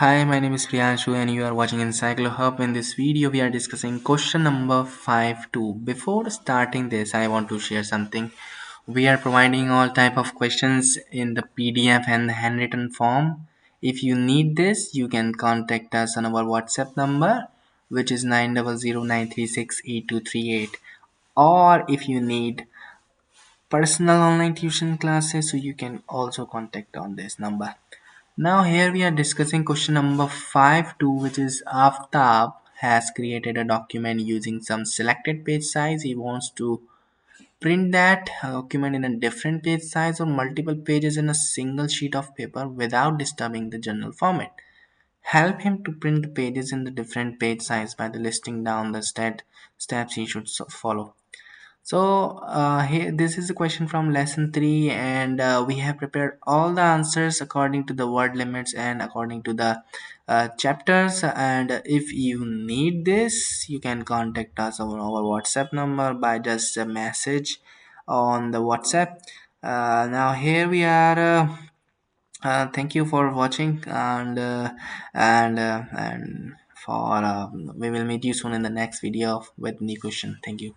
Hi, my name is Priyanshu and you are watching EncycloHub. In this video, we are discussing question number 5.2. Before starting this, I want to share something. We are providing all type of questions in the PDF and the handwritten form. If you need this, you can contact us on our WhatsApp number, which is 9009368238. Or if you need personal online tuition classes, so you can also contact on this number. Now here we are discussing question number 5.2, which is Aftab has created a document using some selected page size. He wants to print that document in a different page size or multiple pages in a single sheet of paper without disturbing the general format. Help him to print the pages in the different page size by the listing down the steps he should follow. So here this is a question from lesson 3, and we have prepared all the answers according to the word limits and according to the chapters. And if you need this, you can contact us on our WhatsApp number by just a message on the WhatsApp. Now here we are. Thank you for watching, and for we will meet you soon in the next video with new question. Thank you.